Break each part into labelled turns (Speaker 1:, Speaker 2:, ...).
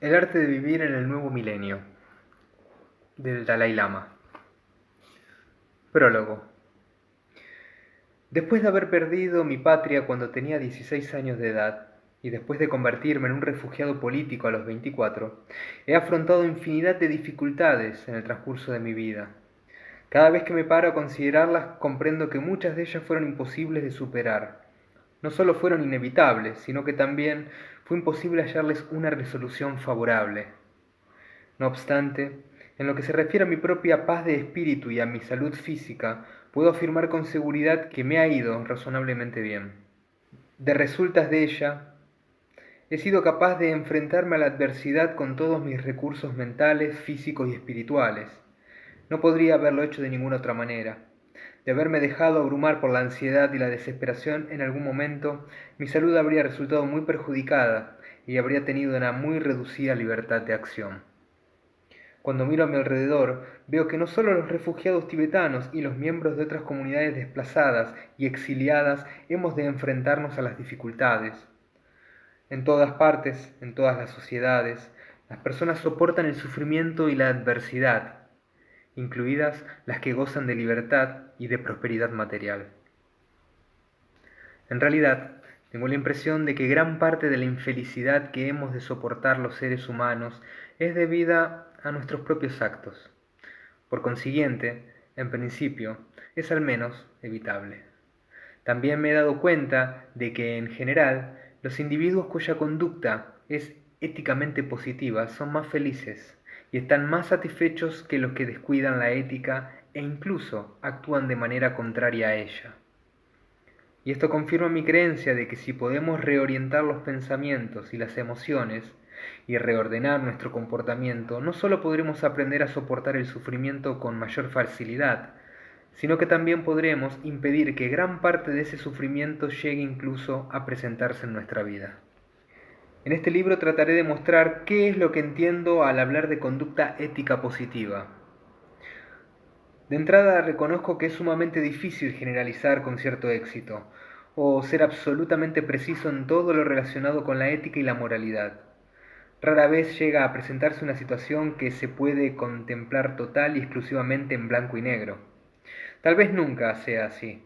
Speaker 1: El arte de vivir en el nuevo milenio, del Dalai Lama. Prólogo. Después de haber perdido mi patria cuando tenía 16 años de edad, y después de convertirme en un refugiado político a los 24, he afrontado infinidad de dificultades en el transcurso de mi vida. Cada vez que me paro a considerarlas, comprendo que muchas de ellas fueron imposibles de superar. No solo fueron inevitables, sino que también fue imposible hallarles una resolución favorable. No obstante, en lo que se refiere a mi propia paz de espíritu y a mi salud física, puedo afirmar con seguridad que me ha ido razonablemente bien. De resultas de ella, he sido capaz de enfrentarme a la adversidad con todos mis recursos mentales, físicos y espirituales. No podría haberlo hecho de ninguna otra manera. De haberme dejado abrumar por la ansiedad y la desesperación en algún momento, mi salud habría resultado muy perjudicada y habría tenido una muy reducida libertad de acción. Cuando miro a mi alrededor, veo que no solo los refugiados tibetanos y los miembros de otras comunidades desplazadas y exiliadas hemos de enfrentarnos a las dificultades. En todas partes, en todas las sociedades, las personas soportan el sufrimiento y la adversidad, incluidas las que gozan de libertad y de prosperidad material. En realidad, tengo la impresión de que gran parte de la infelicidad que hemos de soportar los seres humanos es debida a nuestros propios actos. Por consiguiente, en principio, es al menos evitable. También me he dado cuenta de que, en general, los individuos cuya conducta es éticamente positiva son más felices y están más satisfechos que los que descuidan la ética e incluso actúan de manera contraria a ella. Y esto confirma mi creencia de que si podemos reorientar los pensamientos y las emociones y reordenar nuestro comportamiento, no solo podremos aprender a soportar el sufrimiento con mayor facilidad, sino que también podremos impedir que gran parte de ese sufrimiento llegue incluso a presentarse en nuestra vida. En este libro trataré de mostrar qué es lo que entiendo al hablar de conducta ética positiva. De entrada reconozco que es sumamente difícil generalizar con cierto éxito, o ser absolutamente preciso en todo lo relacionado con la ética y la moralidad. Rara vez llega a presentarse una situación que se puede contemplar total y exclusivamente en blanco y negro. Tal vez nunca sea así.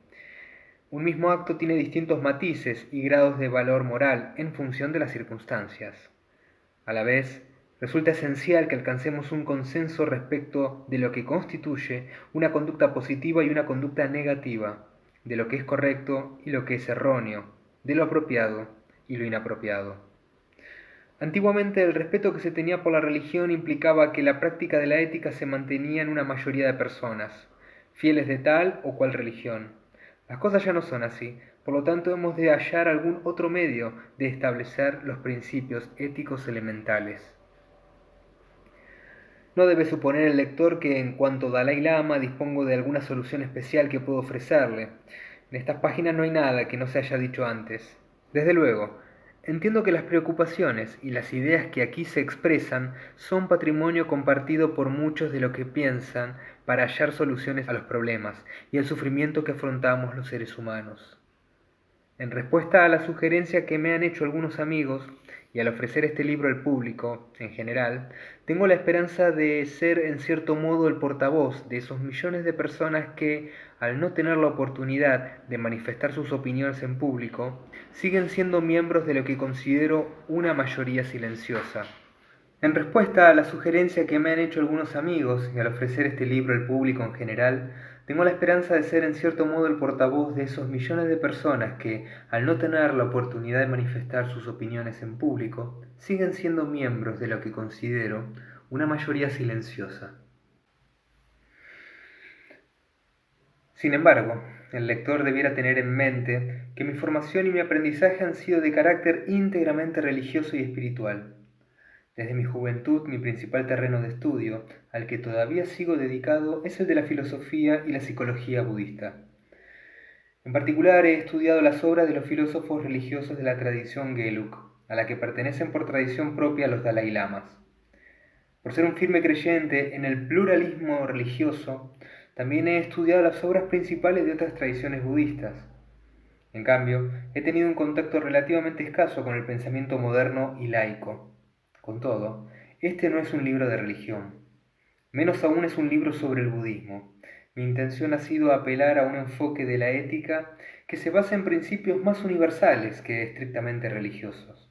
Speaker 1: Un mismo acto tiene distintos matices y grados de valor moral en función de las circunstancias. A la vez, resulta esencial que alcancemos un consenso respecto de lo que constituye una conducta positiva y una conducta negativa, de lo que es correcto y lo que es erróneo, de lo apropiado y lo inapropiado. Antiguamente el respeto que se tenía por la religión implicaba que la práctica de la ética se mantenía en una mayoría de personas, fieles de tal o cual religión. Las cosas ya no son así, por lo tanto hemos de hallar algún otro medio de establecer los principios éticos elementales. No debe suponer el lector que en cuanto Dalai Lama dispongo de alguna solución especial que puedo ofrecerle. En estas páginas no hay nada que no se haya dicho antes. Desde luego, entiendo que las preocupaciones y las ideas que aquí se expresan son patrimonio compartido por muchos de los que piensan para hallar soluciones a los problemas y al sufrimiento que afrontamos los seres humanos. En respuesta a la sugerencia que me han hecho algunos amigos, y al ofrecer este libro al público, en general, tengo la esperanza de ser en cierto modo el portavoz de esos millones de personas que, al no tener la oportunidad de manifestar sus opiniones en público, siguen siendo miembros de lo que considero una mayoría silenciosa. En respuesta a la sugerencia que me han hecho algunos amigos y al ofrecer este libro al público en general, tengo la esperanza de ser en cierto modo el portavoz de esos millones de personas que, al no tener la oportunidad de manifestar sus opiniones en público, siguen siendo miembros de lo que considero una mayoría silenciosa. Sin embargo, el lector debiera tener en mente que mi formación y mi aprendizaje han sido de carácter íntegramente religioso y espiritual. Desde mi juventud, mi principal terreno de estudio, al que todavía sigo dedicado, es el de la filosofía y la psicología budista. En particular, he estudiado las obras de los filósofos religiosos de la tradición Gelug, a la que pertenecen por tradición propia los Dalai Lamas. Por ser un firme creyente en el pluralismo religioso, también he estudiado las obras principales de otras tradiciones budistas. En cambio, he tenido un contacto relativamente escaso con el pensamiento moderno y laico. Con todo, este no es un libro de religión. Menos aún es un libro sobre el budismo. Mi intención ha sido apelar a un enfoque de la ética que se basa en principios más universales que estrictamente religiosos.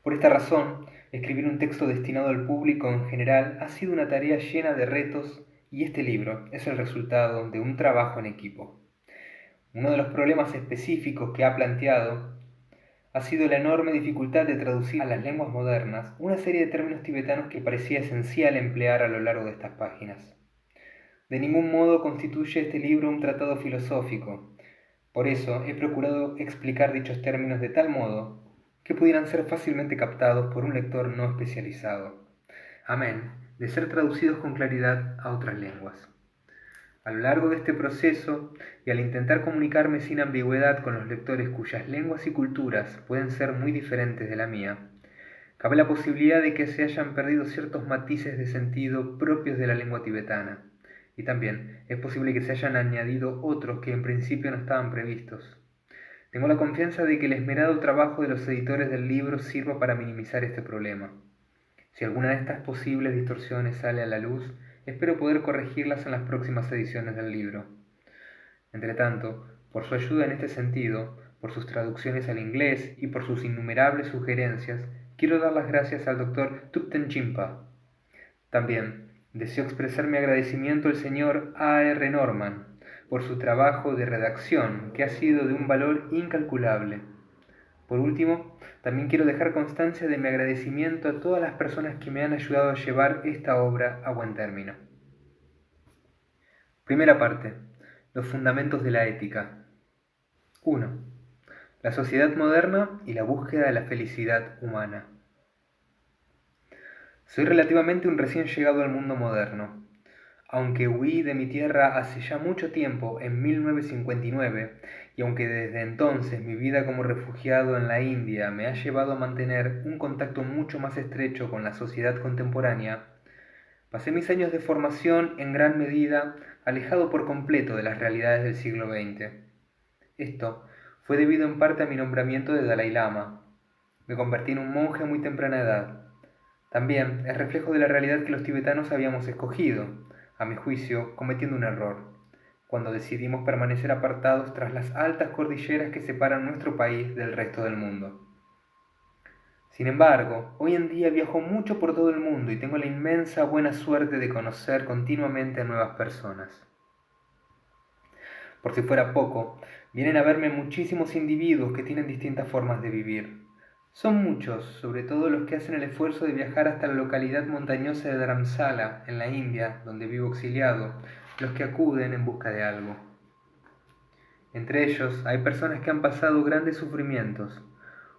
Speaker 1: Por esta razón, escribir un texto destinado al público en general ha sido una tarea llena de retos y este libro es el resultado de un trabajo en equipo. Uno de los problemas específicos que ha planteado ha sido la enorme dificultad de traducir a las lenguas modernas una serie de términos tibetanos que parecía esencial emplear a lo largo de estas páginas. De ningún modo constituye este libro un tratado filosófico. Por eso he procurado explicar dichos términos de tal modo que pudieran ser fácilmente captados por un lector no especializado, amén de ser traducidos con claridad a otras lenguas. A lo largo de este proceso, y al intentar comunicarme sin ambigüedad con los lectores cuyas lenguas y culturas pueden ser muy diferentes de la mía, cabe la posibilidad de que se hayan perdido ciertos matices de sentido propios de la lengua tibetana, y también es posible que se hayan añadido otros que en principio no estaban previstos. Tengo la confianza de que el esmerado trabajo de los editores del libro sirva para minimizar este problema. Si alguna de estas posibles distorsiones sale a la luz, espero poder corregirlas en las próximas ediciones del libro. Entretanto, por su ayuda en este sentido, por sus traducciones al inglés y por sus innumerables sugerencias, quiero dar las gracias al Dr. Thupten Jinpa. También deseo expresar mi agradecimiento al señor A. R. Norman por su trabajo de redacción, que ha sido de un valor incalculable. Por último, también quiero dejar constancia de mi agradecimiento a todas las personas que me han ayudado a llevar esta obra a buen término. Primera parte. Los fundamentos de la ética. 1. La sociedad moderna y la búsqueda de la felicidad humana. Soy relativamente un recién llegado al mundo moderno. Aunque huí de mi tierra hace ya mucho tiempo, en 1959, y aunque desde entonces mi vida como refugiado en la India me ha llevado a mantener un contacto mucho más estrecho con la sociedad contemporánea, pasé mis años de formación en gran medida alejado por completo de las realidades del siglo XX. Esto fue debido en parte a mi nombramiento de Dalai Lama. Me convertí en un monje a muy temprana edad. También es reflejo de la realidad que los tibetanos habíamos escogido, a mi juicio, cometiendo un error, cuando decidimos permanecer apartados tras las altas cordilleras que separan nuestro país del resto del mundo. Sin embargo, hoy en día viajo mucho por todo el mundo y tengo la inmensa buena suerte de conocer continuamente a nuevas personas. Por si fuera poco, vienen a verme muchísimos individuos que tienen distintas formas de vivir. Son muchos, sobre todo los que hacen el esfuerzo de viajar hasta la localidad montañosa de Dharamsala, en la India, donde vivo exiliado, los que acuden en busca de algo. Entre ellos hay personas que han pasado grandes sufrimientos.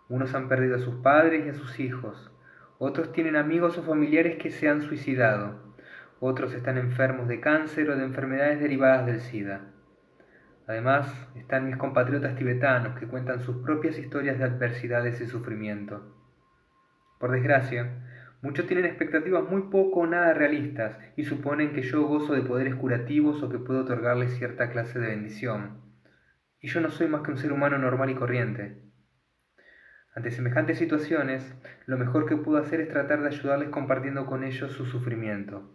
Speaker 1: Unos han perdido a sus padres y a sus hijos. Otros tienen amigos o familiares que se han suicidado. Otros están enfermos de cáncer o de enfermedades derivadas del SIDA. Además, están mis compatriotas tibetanos que cuentan sus propias historias de adversidades y sufrimiento. Por desgracia, muchos tienen expectativas muy poco o nada realistas y suponen que yo gozo de poderes curativos o que puedo otorgarles cierta clase de bendición. Y yo no soy más que un ser humano normal y corriente. Ante semejantes situaciones, lo mejor que puedo hacer es tratar de ayudarles compartiendo con ellos su sufrimiento.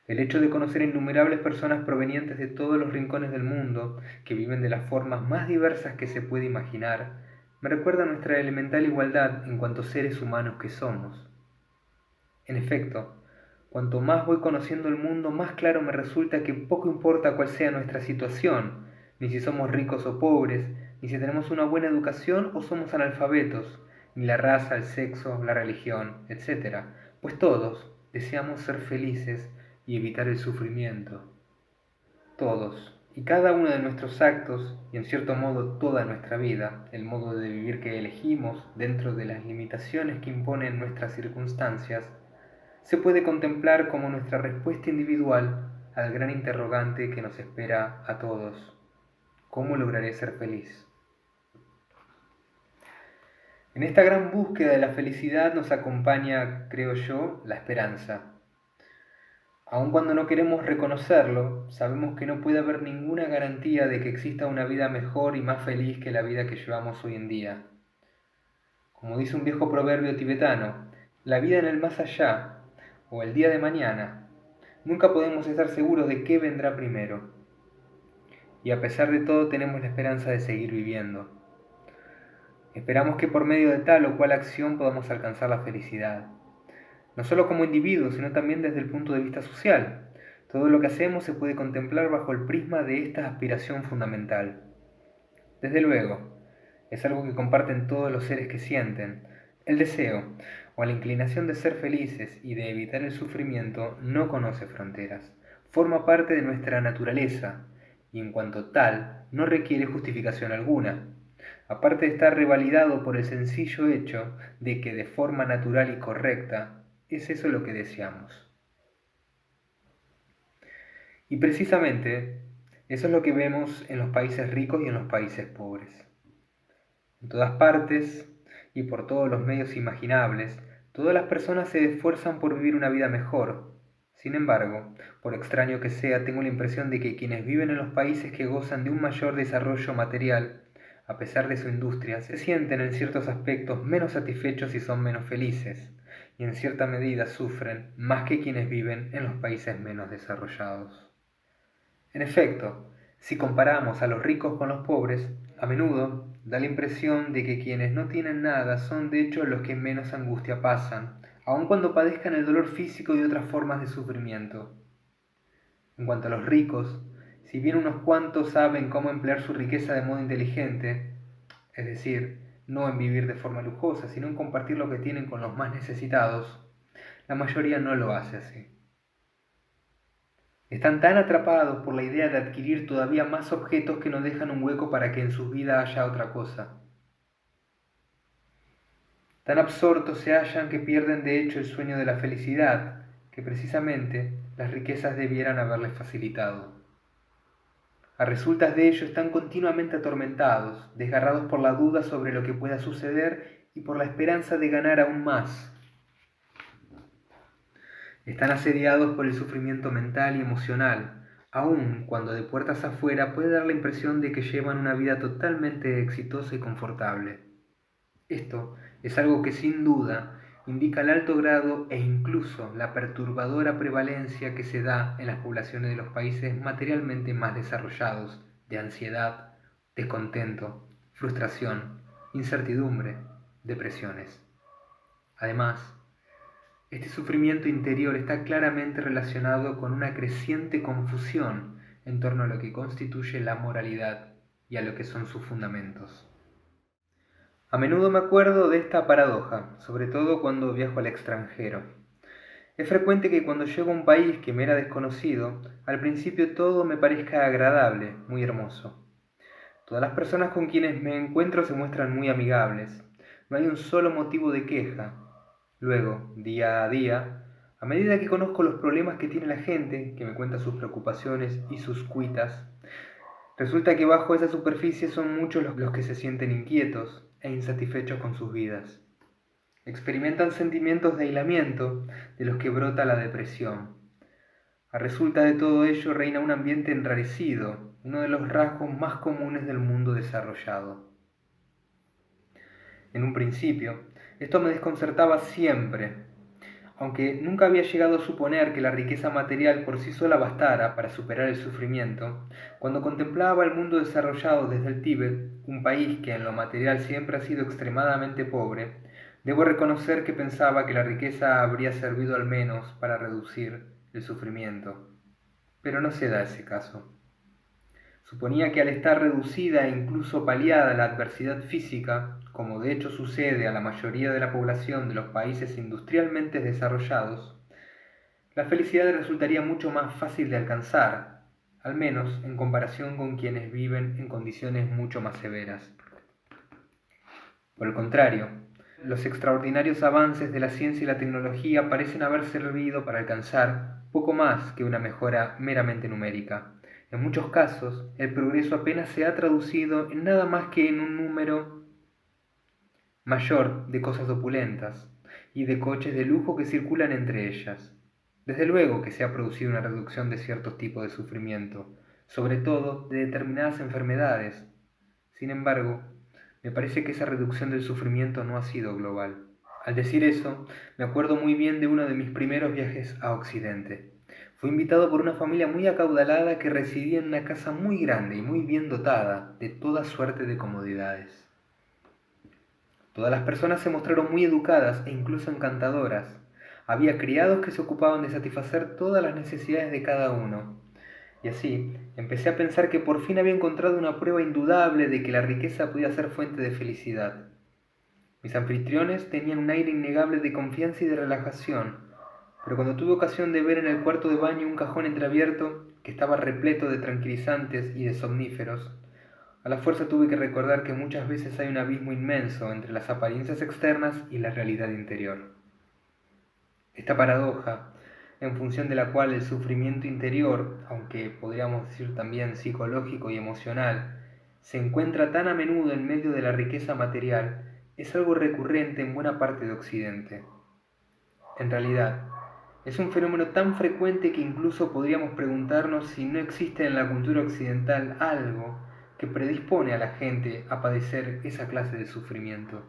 Speaker 1: El hecho de conocer a innumerables personas provenientes de todos los rincones del mundo, que viven de las formas más diversas que se puede imaginar, me recuerda nuestra elemental igualdad en cuanto seres humanos que somos. En efecto, cuanto más voy conociendo el mundo, más claro me resulta que poco importa cuál sea nuestra situación, ni si somos ricos o pobres, ni si tenemos una buena educación o somos analfabetos, ni la raza, el sexo, la religión, etc., pues todos deseamos ser felices y evitar el sufrimiento. Todos y cada uno de nuestros actos, y en cierto modo toda nuestra vida, el modo de vivir que elegimos dentro de las limitaciones que imponen nuestras circunstancias, se puede contemplar como nuestra respuesta individual al gran interrogante que nos espera a todos: ¿cómo lograré ser feliz? En esta gran búsqueda de la felicidad nos acompaña, creo yo, la esperanza. Aun cuando no queremos reconocerlo, sabemos que no puede haber ninguna garantía de que exista una vida mejor y más feliz que la vida que llevamos hoy en día. Como dice un viejo proverbio tibetano, la vida en el más allá o el día de mañana, nunca podemos estar seguros de qué vendrá primero. Y a pesar de todo tenemos la esperanza de seguir viviendo. Esperamos que por medio de tal o cual acción podamos alcanzar la felicidad. No solo como individuos, sino también desde el punto de vista social. Todo lo que hacemos se puede contemplar bajo el prisma de esta aspiración fundamental. Desde luego, es algo que comparten todos los seres que sienten. El deseo, o la inclinación de ser felices y de evitar el sufrimiento, no conoce fronteras. Forma parte de nuestra naturaleza, y en cuanto tal, no requiere justificación alguna. Aparte de estar revalidado por el sencillo hecho de que de forma natural y correcta, es eso lo que deseamos. Y precisamente, eso es lo que vemos en los países ricos y en los países pobres. En todas partes y por todos los medios imaginables, todas las personas se esfuerzan por vivir una vida mejor. Sin embargo, por extraño que sea, tengo la impresión de que quienes viven en los países que gozan de un mayor desarrollo material, a pesar de su industria, se sienten en ciertos aspectos menos satisfechos y son menos felices, y en cierta medida sufren más que quienes viven en los países menos desarrollados. En efecto, si comparamos a los ricos con los pobres, a menudo da la impresión de que quienes no tienen nada son de hecho los que menos angustia pasan, aun cuando padezcan el dolor físico y otras formas de sufrimiento. En cuanto a los ricos, si bien unos cuantos saben cómo emplear su riqueza de modo inteligente, es decir, no en vivir de forma lujosa, sino en compartir lo que tienen con los más necesitados, la mayoría no lo hace así. Están tan atrapados por la idea de adquirir todavía más objetos que no dejan un hueco para que en sus vidas haya otra cosa. Tan absortos se hallan que pierden de hecho el sueño de la felicidad, que precisamente las riquezas debieran haberles facilitado. A resultas de ello están continuamente atormentados, desgarrados por la duda sobre lo que pueda suceder y por la esperanza de ganar aún más. Están asediados por el sufrimiento mental y emocional, aun cuando de puertas afuera puede dar la impresión de que llevan una vida totalmente exitosa y confortable. Esto es algo que sin duda indica el alto grado e incluso la perturbadora prevalencia que se da en las poblaciones de los países materialmente más desarrollados de ansiedad, descontento, frustración, incertidumbre, depresiones. Además, este sufrimiento interior está claramente relacionado con una creciente confusión en torno a lo que constituye la moralidad y a lo que son sus fundamentos. A menudo me acuerdo de esta paradoja, sobre todo cuando viajo al extranjero. Es frecuente que cuando llego a un país que me era desconocido, al principio todo me parezca agradable, muy hermoso. Todas las personas con quienes me encuentro se muestran muy amigables. No hay un solo motivo de queja. Luego, día a día, a medida que conozco los problemas que tiene la gente, que me cuenta sus preocupaciones y sus cuitas, resulta que bajo esa superficie son muchos los que se sienten inquietos e insatisfechos con sus vidas. Experimentan sentimientos de aislamiento de los que brota la depresión. A resulta de todo ello reina un ambiente enrarecido, uno de los rasgos más comunes del mundo desarrollado. En un principio, esto me desconcertaba siempre, aunque nunca había llegado a suponer que la riqueza material por sí sola bastara para superar el sufrimiento. Cuando contemplaba el mundo desarrollado desde el Tíbet, un país que en lo material siempre ha sido extremadamente pobre, debo reconocer que pensaba que la riqueza habría servido al menos para reducir el sufrimiento. Pero no se da ese caso. Suponía que al estar reducida e incluso paliada la adversidad física, como de hecho sucede a la mayoría de la población de los países industrialmente desarrollados, la felicidad resultaría mucho más fácil de alcanzar, al menos en comparación con quienes viven en condiciones mucho más severas. Por el contrario, los extraordinarios avances de la ciencia y la tecnología parecen haber servido para alcanzar poco más que una mejora meramente numérica. En muchos casos, el progreso apenas se ha traducido en nada más que en un número mayor de cosas opulentas y de coches de lujo que circulan entre ellas. Desde luego que se ha producido una reducción de ciertos tipos de sufrimiento, sobre todo de determinadas enfermedades. Sin embargo, me parece que esa reducción del sufrimiento no ha sido global. Al decir eso, me acuerdo muy bien de uno de mis primeros viajes a Occidente. Fui invitado por una familia muy acaudalada que residía en una casa muy grande y muy bien dotada de toda suerte de comodidades. Todas las personas se mostraron muy educadas e incluso encantadoras. Había criados que se ocupaban de satisfacer todas las necesidades de cada uno. Y así, empecé a pensar que por fin había encontrado una prueba indudable de que la riqueza podía ser fuente de felicidad. Mis anfitriones tenían un aire innegable de confianza y de relajación, pero cuando tuve ocasión de ver en el cuarto de baño un cajón entreabierto que estaba repleto de tranquilizantes y de somníferos, a la fuerza tuve que recordar que muchas veces hay un abismo inmenso entre las apariencias externas y la realidad interior. Esta paradoja, en función de la cual el sufrimiento interior, aunque podríamos decir también psicológico y emocional, se encuentra tan a menudo en medio de la riqueza material, es algo recurrente en buena parte de Occidente. En realidad, es un fenómeno tan frecuente que incluso podríamos preguntarnos si no existe en la cultura occidental algo que predispone a la gente a padecer esa clase de sufrimiento.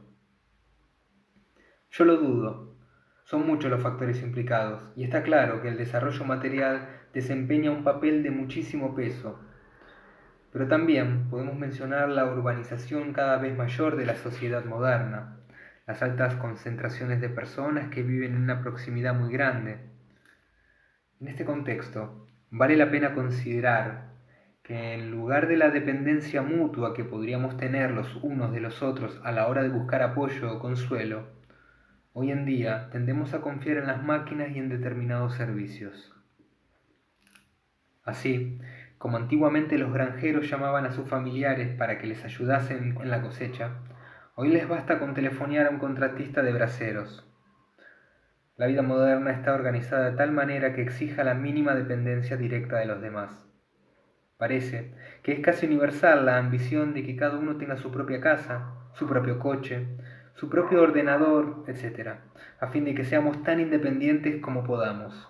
Speaker 1: Yo lo dudo. Son muchos los factores implicados, y está claro que el desarrollo material desempeña un papel de muchísimo peso. Pero también podemos mencionar la urbanización cada vez mayor de la sociedad moderna, las altas concentraciones de personas que viven en una proximidad muy grande. En este contexto, vale la pena considerar que en lugar de la dependencia mutua que podríamos tener los unos de los otros a la hora de buscar apoyo o consuelo, hoy en día tendemos a confiar en las máquinas y en determinados servicios. Así, como antiguamente los granjeros llamaban a sus familiares para que les ayudasen en la cosecha, hoy les basta con telefonear a un contratista de braseros. La vida moderna está organizada de tal manera que exija la mínima dependencia directa de los demás. Parece que es casi universal la ambición de que cada uno tenga su propia casa, su propio coche, su propio ordenador, etc., a fin de que seamos tan independientes como podamos.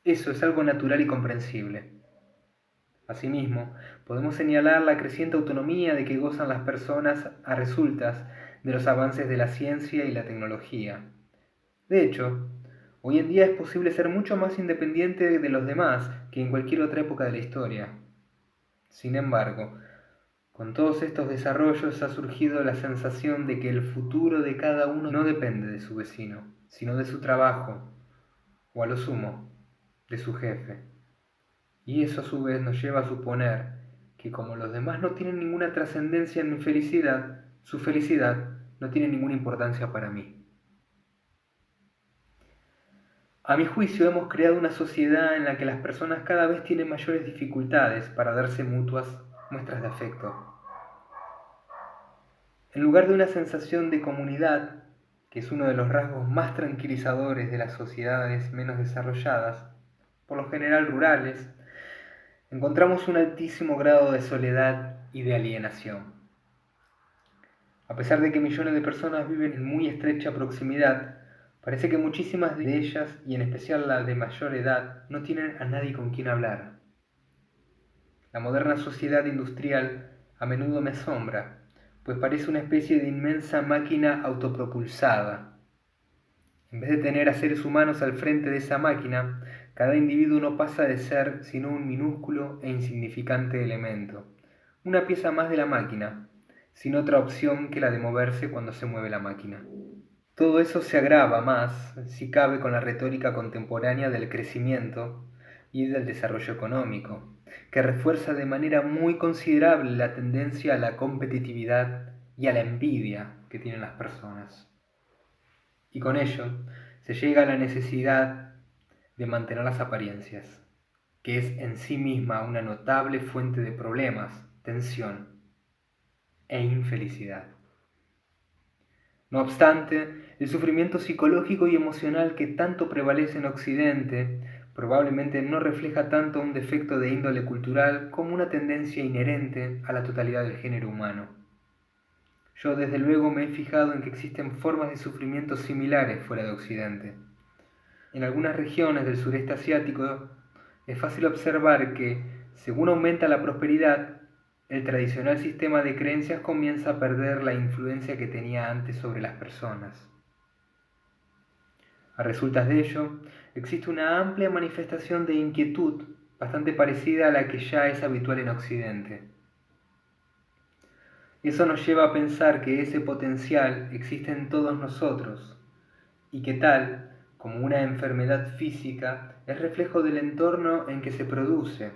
Speaker 1: Eso es algo natural y comprensible. Asimismo, podemos señalar la creciente autonomía de que gozan las personas a resultas de los avances de la ciencia y la tecnología. De hecho, hoy en día es posible ser mucho más independiente de los demás que en cualquier otra época de la historia. Sin embargo, con todos estos desarrollos ha surgido la sensación de que el futuro de cada uno no depende de su vecino, sino de su trabajo, o a lo sumo, de su jefe. Y eso a su vez nos lleva a suponer que como los demás no tienen ninguna trascendencia en mi felicidad, su felicidad no tiene ninguna importancia para mí. A mi juicio hemos creado una sociedad en la que las personas cada vez tienen mayores dificultades para darse mutuas muestras de afecto. En lugar de una sensación de comunidad, que es uno de los rasgos más tranquilizadores de las sociedades menos desarrolladas, por lo general rurales, encontramos un altísimo grado de soledad y de alienación. A pesar de que millones de personas viven en muy estrecha proximidad, parece que muchísimas de ellas, y en especial las de mayor edad, no tienen a nadie con quien hablar. La moderna sociedad industrial a menudo me asombra, pues parece una especie de inmensa máquina autopropulsada. En vez de tener a seres humanos al frente de esa máquina, cada individuo no pasa de ser sino un minúsculo e insignificante elemento, una pieza más de la máquina, sin otra opción que la de moverse cuando se mueve la máquina. Todo eso se agrava más, si cabe, con la retórica contemporánea del crecimiento y del desarrollo económico, que refuerza de manera muy considerable la tendencia a la competitividad y a la envidia que tienen las personas. Y con ello se llega a la necesidad de mantener las apariencias, que es en sí misma una notable fuente de problemas, tensión e infelicidad. No obstante, el sufrimiento psicológico y emocional que tanto prevalece en Occidente probablemente no refleja tanto un defecto de índole cultural como una tendencia inherente a la totalidad del género humano. Yo desde luego me he fijado en que existen formas de sufrimiento similares fuera de Occidente. En algunas regiones del sureste asiático es fácil observar que, según aumenta la prosperidad, el tradicional sistema de creencias comienza a perder la influencia que tenía antes sobre las personas. A resultas de ello, existe una amplia manifestación de inquietud bastante parecida a la que ya es habitual en Occidente. Eso nos lleva a pensar que ese potencial existe en todos nosotros y que tal, como una enfermedad física, es reflejo del entorno en que se produce.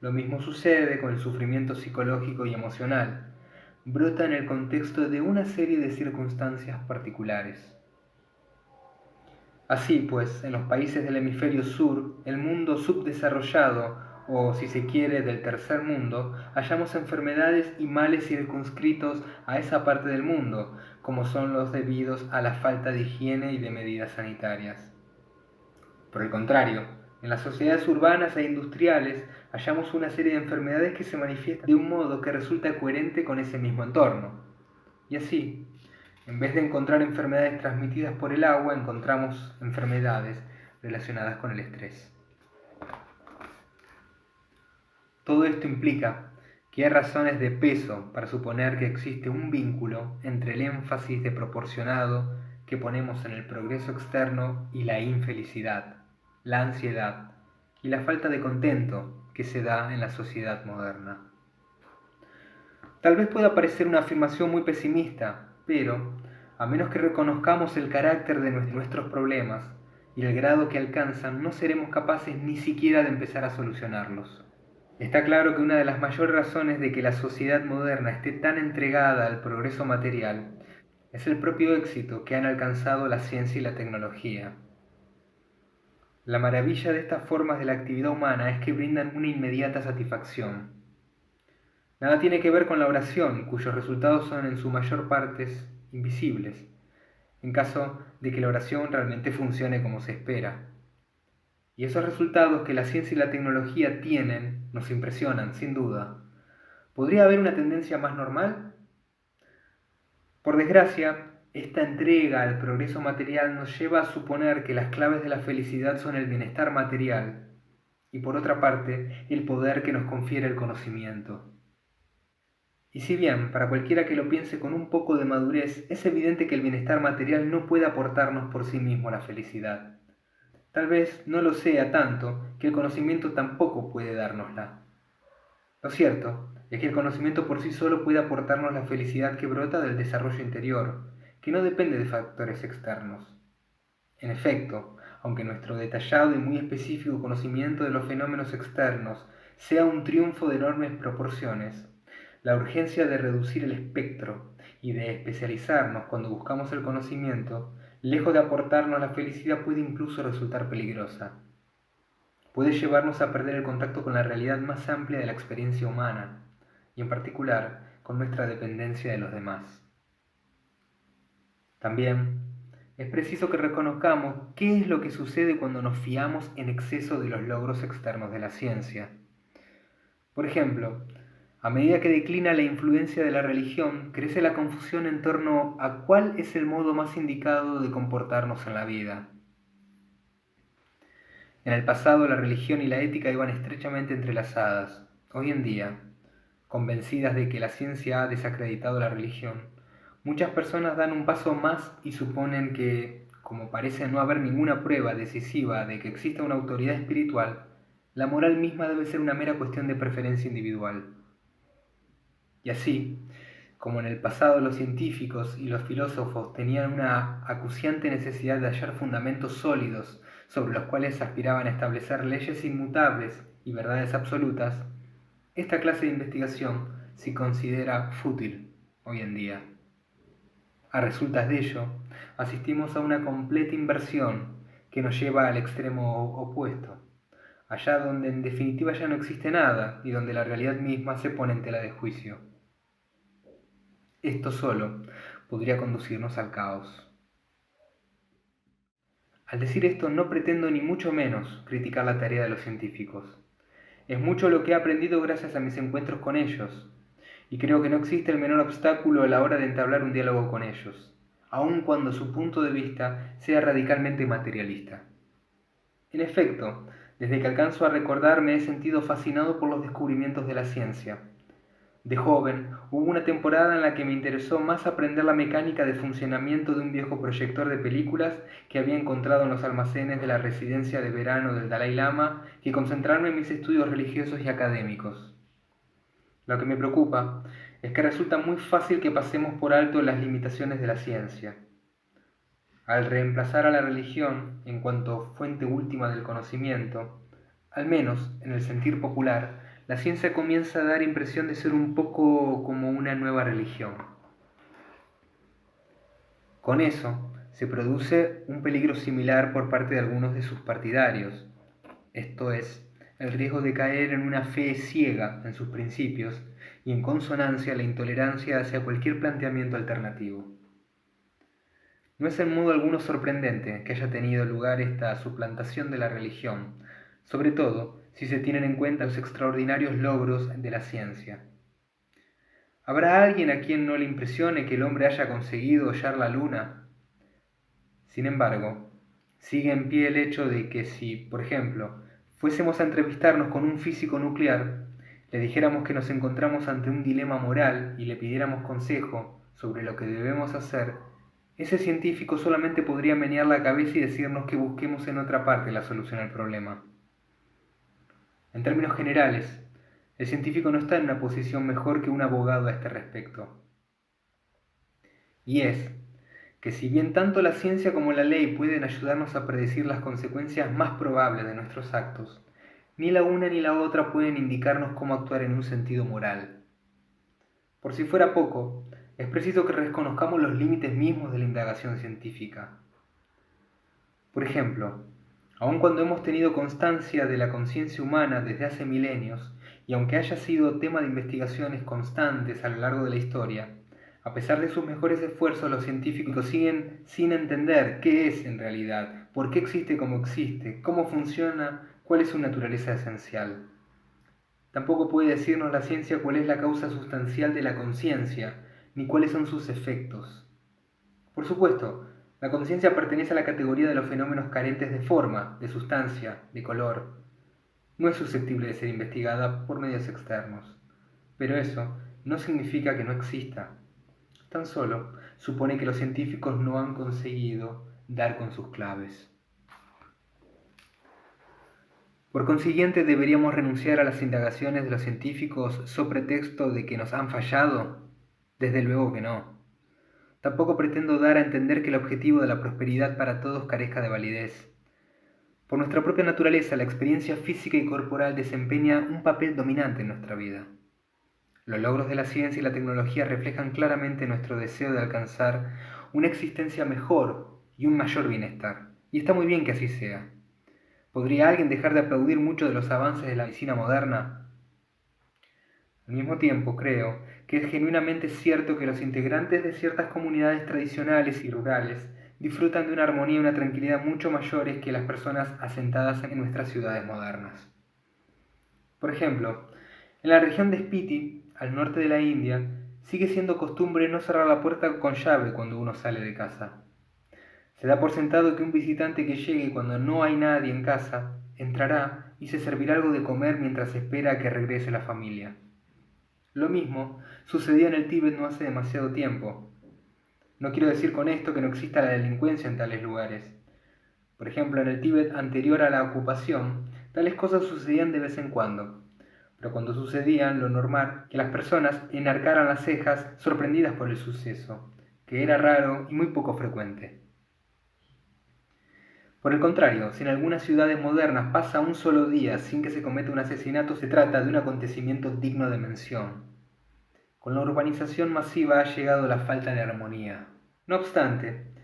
Speaker 1: Lo mismo sucede con el sufrimiento psicológico y emocional. Brota en el contexto de una serie de circunstancias particulares. Así pues, en los países del hemisferio sur, el mundo subdesarrollado, o si se quiere, del tercer mundo, hallamos enfermedades y males circunscritos a esa parte del mundo, como son los debidos a la falta de higiene y de medidas sanitarias. Por el contrario, en las sociedades urbanas e industriales hallamos una serie de enfermedades que se manifiestan de un modo que resulta coherente con ese mismo entorno. Y así, en vez de encontrar enfermedades transmitidas por el agua, encontramos enfermedades relacionadas con el estrés. Todo esto implica que hay razones de peso para suponer que existe un vínculo entre el énfasis desproporcionado que ponemos en el progreso externo y la infelicidad, la ansiedad y la falta de contento que se da en la sociedad moderna. Tal vez pueda parecer una afirmación muy pesimista, pero a menos que reconozcamos el carácter de nuestros problemas y el grado que alcanzan, no seremos capaces ni siquiera de empezar a solucionarlos. Está claro que una de las mayores razones de que la sociedad moderna esté tan entregada al progreso material es el propio éxito que han alcanzado la ciencia y la tecnología. La maravilla de estas formas de la actividad humana es que brindan una inmediata satisfacción. Nada tiene que ver con la oración, cuyos resultados son en su mayor parte invisibles, en caso de que la oración realmente funcione como se espera. Y esos resultados que la ciencia y la tecnología tienen nos impresionan, sin duda. ¿Podría haber una tendencia más normal? Por desgracia, esta entrega al progreso material nos lleva a suponer que las claves de la felicidad son el bienestar material y, por otra parte, el poder que nos confiere el conocimiento. Y si bien, para cualquiera que lo piense con un poco de madurez, es evidente que el bienestar material no puede aportarnos por sí mismo la felicidad. Tal vez no lo sea tanto que el conocimiento tampoco puede dárnosla. Lo cierto es que el conocimiento por sí solo puede aportarnos la felicidad que brota del desarrollo interior, que no depende de factores externos. En efecto, aunque nuestro detallado y muy específico conocimiento de los fenómenos externos sea un triunfo de enormes proporciones, la urgencia de reducir el espectro y de especializarnos cuando buscamos el conocimiento, lejos de aportarnos la felicidad, puede incluso resultar peligrosa. Puede llevarnos a perder el contacto con la realidad más amplia de la experiencia humana, y en particular con nuestra dependencia de los demás. También es preciso que reconozcamos qué es lo que sucede cuando nos fiamos en exceso de los logros externos de la ciencia. Por ejemplo, a medida que declina la influencia de la religión, crece la confusión en torno a cuál es el modo más indicado de comportarnos en la vida. En el pasado la religión y la ética iban estrechamente entrelazadas. Hoy en día, convencidas de que la ciencia ha desacreditado la religión, muchas personas dan un paso más y suponen que, como parece no haber ninguna prueba decisiva de que exista una autoridad espiritual, la moral misma debe ser una mera cuestión de preferencia individual. Y así, como en el pasado los científicos y los filósofos tenían una acuciante necesidad de hallar fundamentos sólidos sobre los cuales aspiraban a establecer leyes inmutables y verdades absolutas, esta clase de investigación se considera fútil hoy en día. A resultas de ello, asistimos a una completa inversión que nos lleva al extremo opuesto, allá donde en definitiva ya no existe nada y donde la realidad misma se pone en tela de juicio. Esto solo podría conducirnos al caos. Al decir esto no pretendo ni mucho menos criticar la tarea de los científicos. Es mucho lo que he aprendido gracias a mis encuentros con ellos, y creo que no existe el menor obstáculo a la hora de entablar un diálogo con ellos, aun cuando su punto de vista sea radicalmente materialista. En efecto, desde que alcanzo a recordar me he sentido fascinado por los descubrimientos de la ciencia. De joven, hubo una temporada en la que me interesó más aprender la mecánica de funcionamiento de un viejo proyector de películas que había encontrado en los almacenes de la residencia de verano del Dalai Lama que concentrarme en mis estudios religiosos y académicos. Lo que me preocupa es que resulta muy fácil que pasemos por alto las limitaciones de la ciencia. Al reemplazar a la religión en cuanto fuente última del conocimiento, al menos en el sentir popular, la ciencia comienza a dar impresión de ser un poco como una nueva religión. Con eso, se produce un peligro similar por parte de algunos de sus partidarios, esto es, el riesgo de caer en una fe ciega en sus principios y en consonancia la intolerancia hacia cualquier planteamiento alternativo. No es en modo alguno sorprendente que haya tenido lugar esta suplantación de la religión, sobre todo si se tienen en cuenta los extraordinarios logros de la ciencia. ¿Habrá alguien a quien no le impresione que el hombre haya conseguido hallar la luna? Sin embargo, sigue en pie el hecho de que si, por ejemplo, fuésemos a entrevistarnos con un físico nuclear, le dijéramos que nos encontramos ante un dilema moral y le pidiéramos consejo sobre lo que debemos hacer, ese científico solamente podría menear la cabeza y decirnos que busquemos en otra parte la solución al problema. En términos generales, el científico no está en una posición mejor que un abogado a este respecto. Y es que si bien tanto la ciencia como la ley pueden ayudarnos a predecir las consecuencias más probables de nuestros actos, ni la una ni la otra pueden indicarnos cómo actuar en un sentido moral. Por si fuera poco, es preciso que reconozcamos los límites mismos de la indagación científica. Por ejemplo, aun cuando hemos tenido constancia de la conciencia humana desde hace milenios, y aunque haya sido tema de investigaciones constantes a lo largo de la historia, a pesar de sus mejores esfuerzos, los científicos siguen sin entender qué es en realidad, por qué existe como existe, cómo funciona, cuál es su naturaleza esencial. Tampoco puede decirnos la ciencia cuál es la causa sustancial de la conciencia, ni cuáles son sus efectos. Por supuesto, la conciencia pertenece a la categoría de los fenómenos carentes de forma, de sustancia, de color. No es susceptible de ser investigada por medios externos. Pero eso no significa que no exista. Tan solo supone que los científicos no han conseguido dar con sus claves. Por consiguiente, ¿deberíamos renunciar a las indagaciones de los científicos so pretexto de que nos han fallado? Desde luego que no. Tampoco pretendo dar a entender que el objetivo de la prosperidad para todos carezca de validez. Por nuestra propia naturaleza, la experiencia física y corporal desempeña un papel dominante en nuestra vida. Los logros de la ciencia y la tecnología reflejan claramente nuestro deseo de alcanzar una existencia mejor y un mayor bienestar. Y está muy bien que así sea. ¿Podría alguien dejar de aplaudir mucho de los avances de la medicina moderna? Al mismo tiempo, creo que es genuinamente cierto que los integrantes de ciertas comunidades tradicionales y rurales disfrutan de una armonía y una tranquilidad mucho mayores que las personas asentadas en nuestras ciudades modernas. Por ejemplo, en la región de Spiti, al norte de la India, sigue siendo costumbre no cerrar la puerta con llave cuando uno sale de casa. Se da por sentado que un visitante que llegue cuando no hay nadie en casa entrará y se servirá algo de comer mientras espera a que regrese la familia. Lo mismo sucedía en el Tíbet no hace demasiado tiempo. No quiero decir con esto que no exista la delincuencia en tales lugares. Por ejemplo, en el Tíbet anterior a la ocupación, tales cosas sucedían de vez en cuando. Pero cuando sucedían, lo normal, que las personas enarcaran las cejas sorprendidas por el suceso, que era raro y muy poco frecuente. Por el contrario, si en algunas ciudades modernas pasa un solo día sin que se cometa un asesinato, se trata de un acontecimiento digno de mención. Con la urbanización masiva ha llegado la falta de armonía. No obstante,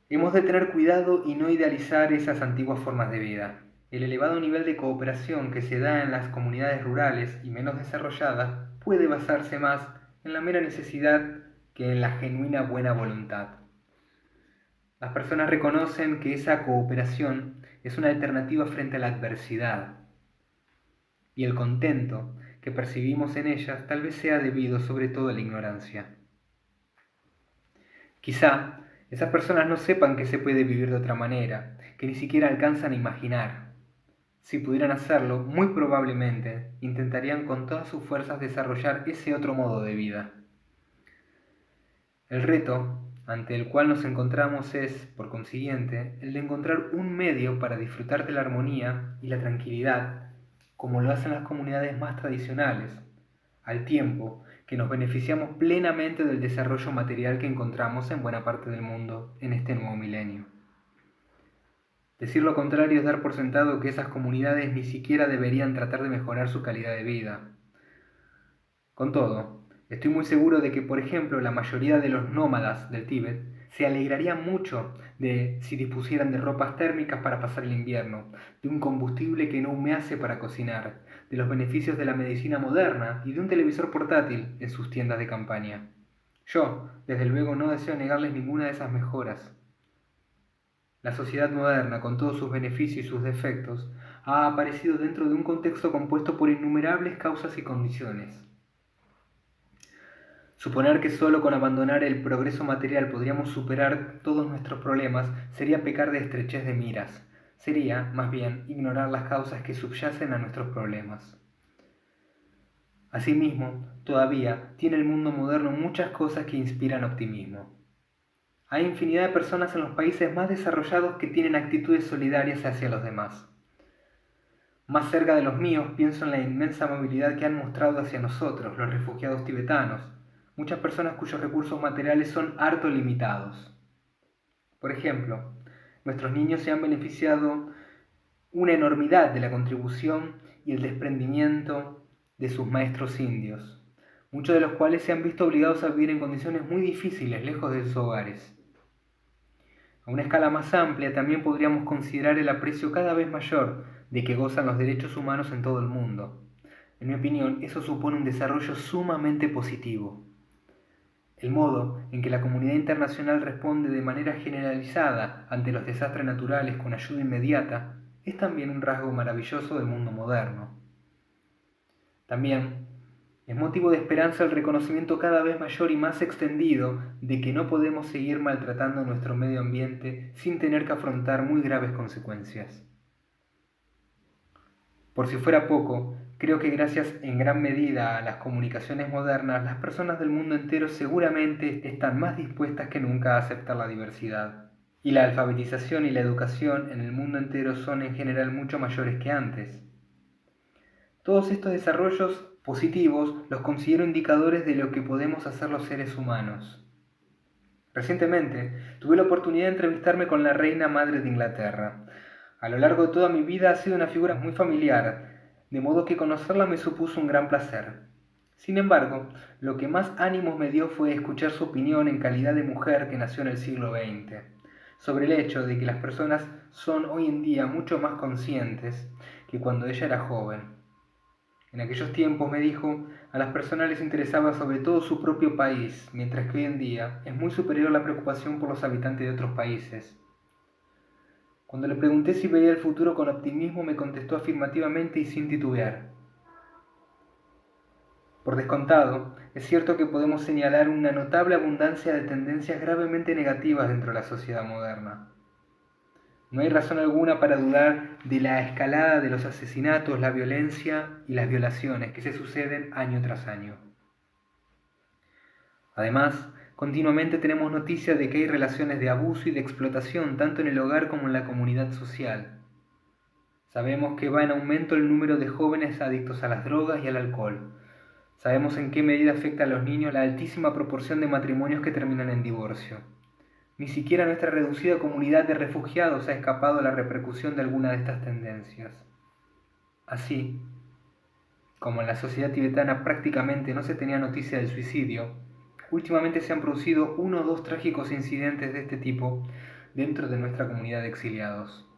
Speaker 1: hemos de tener cuidado y no idealizar esas antiguas formas de vida. El elevado nivel de cooperación que se da en las comunidades rurales y menos desarrolladas puede basarse más en la mera necesidad que en la genuina buena voluntad. Las personas reconocen que esa cooperación es una alternativa frente a la adversidad, y el contento que percibimos en ellas tal vez sea debido sobre todo a la ignorancia. Quizá esas personas no sepan que se puede vivir de otra manera, que ni siquiera alcanzan a imaginar. Si pudieran hacerlo, muy probablemente intentarían con todas sus fuerzas desarrollar ese otro modo de vida. El reto ante el cual nos encontramos es, por consiguiente, el de encontrar un medio para disfrutar de la armonía y la tranquilidad, como lo hacen las comunidades más tradicionales, al tiempo que nos beneficiamos plenamente del desarrollo material que encontramos en buena parte del mundo en este nuevo milenio. Decir lo contrario es dar por sentado que esas comunidades ni siquiera deberían tratar de mejorar su calidad de vida. Con todo, estoy muy seguro de que, por ejemplo, la mayoría de los nómadas del Tíbet se alegrarían mucho de si dispusieran de ropas térmicas para pasar el invierno, de un combustible que no humease para cocinar, de los beneficios de la medicina moderna y de un televisor portátil en sus tiendas de campaña. Yo, desde luego, no deseo negarles ninguna de esas mejoras. La sociedad moderna, con todos sus beneficios y sus defectos, ha aparecido dentro de un contexto compuesto por innumerables causas y condiciones. Suponer que solo con abandonar el progreso material podríamos superar todos nuestros problemas sería pecar de estrechez de miras, sería, más bien, ignorar las causas que subyacen a nuestros problemas. Asimismo, todavía tiene el mundo moderno muchas cosas que inspiran optimismo. Hay infinidad de personas en los países más desarrollados que tienen actitudes solidarias hacia los demás. Más cerca de los míos pienso en la inmensa amabilidad que han mostrado hacia nosotros, los refugiados tibetanos, muchas personas cuyos recursos materiales son harto limitados. Por ejemplo, nuestros niños se han beneficiado una enormidad de la contribución y el desprendimiento de sus maestros indios, muchos de los cuales se han visto obligados a vivir en condiciones muy difíciles lejos de sus hogares. A una escala más amplia también podríamos considerar el aprecio cada vez mayor de que gozan los derechos humanos en todo el mundo. En mi opinión, eso supone un desarrollo sumamente positivo. El modo en que la comunidad internacional responde de manera generalizada ante los desastres naturales con ayuda inmediata es también un rasgo maravilloso del mundo moderno. También es motivo de esperanza el reconocimiento cada vez mayor y más extendido de que no podemos seguir maltratando nuestro medio ambiente sin tener que afrontar muy graves consecuencias. Por si fuera poco, creo que gracias en gran medida a las comunicaciones modernas, las personas del mundo entero seguramente están más dispuestas que nunca a aceptar la diversidad. Y la alfabetización y la educación en el mundo entero son en general mucho mayores que antes. Todos estos desarrollos positivos los considero indicadores de lo que podemos hacer los seres humanos. Recientemente tuve la oportunidad de entrevistarme con la reina madre de Inglaterra. A lo largo de toda mi vida ha sido una figura muy familiar, de modo que conocerla me supuso un gran placer. Sin embargo, lo que más ánimos me dio fue escuchar su opinión en calidad de mujer que nació en el siglo XX, sobre el hecho de que las personas son hoy en día mucho más conscientes que cuando ella era joven. En aquellos tiempos, me dijo, a las personas les interesaba sobre todo su propio país, mientras que hoy en día es muy superior la preocupación por los habitantes de otros países. Cuando le pregunté si veía el futuro con optimismo, me contestó afirmativamente y sin titubear. Por descontado, es cierto que podemos señalar una notable abundancia de tendencias gravemente negativas dentro de la sociedad moderna. No hay razón alguna para dudar de la escalada de los asesinatos, la violencia y las violaciones que se suceden año tras año. Además, continuamente tenemos noticias de que hay relaciones de abuso y de explotación tanto en el hogar como en la comunidad social. Sabemos que va en aumento el número de jóvenes adictos a las drogas y al alcohol. Sabemos en qué medida afecta a los niños la altísima proporción de matrimonios que terminan en divorcio. Ni siquiera nuestra reducida comunidad de refugiados ha escapado a la repercusión de alguna de estas tendencias. Así, como en la sociedad tibetana prácticamente no se tenía noticia del suicidio, últimamente se han producido uno o dos trágicos incidentes de este tipo dentro de nuestra comunidad de exiliados.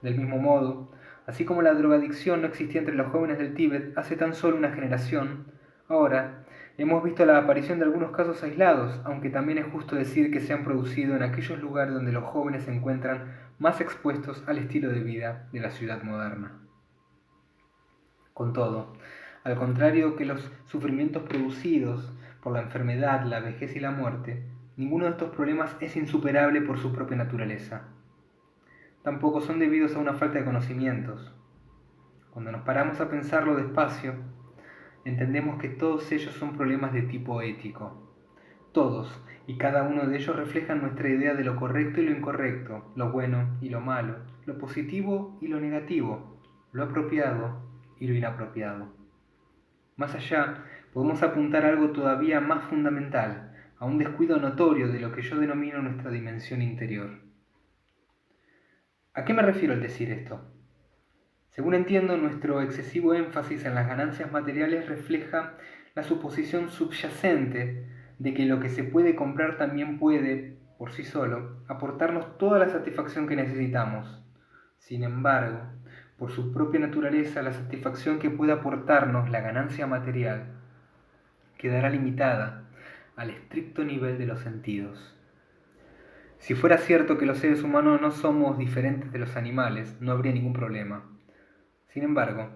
Speaker 1: Del mismo modo, así como la drogadicción no existía entre los jóvenes del Tíbet hace tan solo una generación, ahora hemos visto la aparición de algunos casos aislados, aunque también es justo decir que se han producido en aquellos lugares donde los jóvenes se encuentran más expuestos al estilo de vida de la ciudad moderna. Con todo, al contrario que los sufrimientos producidos por la enfermedad, la vejez y la muerte, ninguno de estos problemas es insuperable por su propia naturaleza. tampoco son debidos a una falta de conocimientos. Cuando nos paramos a pensarlo despacio, entendemos que todos ellos son problemas de tipo ético. Todos y cada uno de ellos reflejan nuestra idea de lo correcto y lo incorrecto, lo bueno y lo malo, lo positivo y lo negativo, lo apropiado y lo inapropiado. Más allá, podemos apuntar a algo todavía más fundamental, a un descuido notorio de lo que yo denomino nuestra dimensión interior. ¿A qué me refiero al decir esto? Según entiendo, nuestro excesivo énfasis en las ganancias materiales refleja la suposición subyacente de que lo que se puede comprar también puede, por sí solo, aportarnos toda la satisfacción que necesitamos. Sin embargo, por su propia naturaleza, la satisfacción que puede aportarnos la ganancia material quedará limitada al estricto nivel de los sentidos. Si fuera cierto que los seres humanos no somos diferentes de los animales, no habría ningún problema. Sin embargo,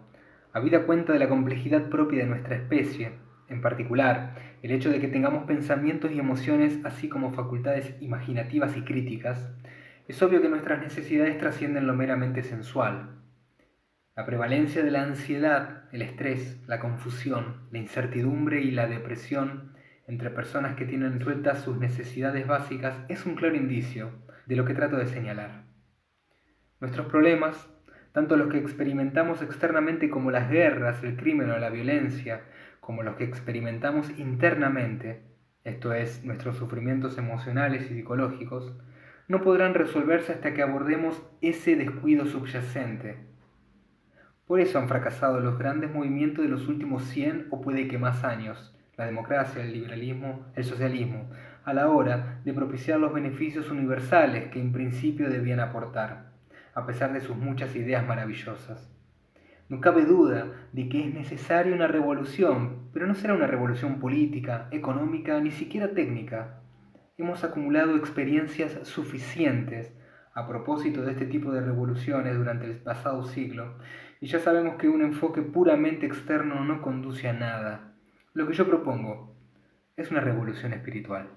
Speaker 1: habida cuenta de la complejidad propia de nuestra especie, en particular, el hecho de que tengamos pensamientos y emociones así como facultades imaginativas y críticas, es obvio que nuestras necesidades trascienden lo meramente sensual. La prevalencia de la ansiedad, el estrés, la confusión, la incertidumbre y la depresión entre personas que tienen resueltas sus necesidades básicas es un claro indicio de lo que trato de señalar. Nuestros problemas, tanto los que experimentamos externamente como las guerras, el crimen o la violencia, como los que experimentamos internamente, esto es, nuestros sufrimientos emocionales y psicológicos, no podrán resolverse hasta que abordemos ese descuido subyacente. Por eso han fracasado los grandes movimientos de los últimos 100 o puede que más años, la democracia, el liberalismo, el socialismo, a la hora de propiciar los beneficios universales que en principio debían aportar, a pesar de sus muchas ideas maravillosas. No cabe duda de que es necesaria una revolución, pero no será una revolución política, económica, ni siquiera técnica. Hemos acumulado experiencias suficientes a propósito de este tipo de revoluciones durante el pasado siglo, y ya sabemos que un enfoque puramente externo no conduce a nada. Lo que yo propongo es una revolución espiritual.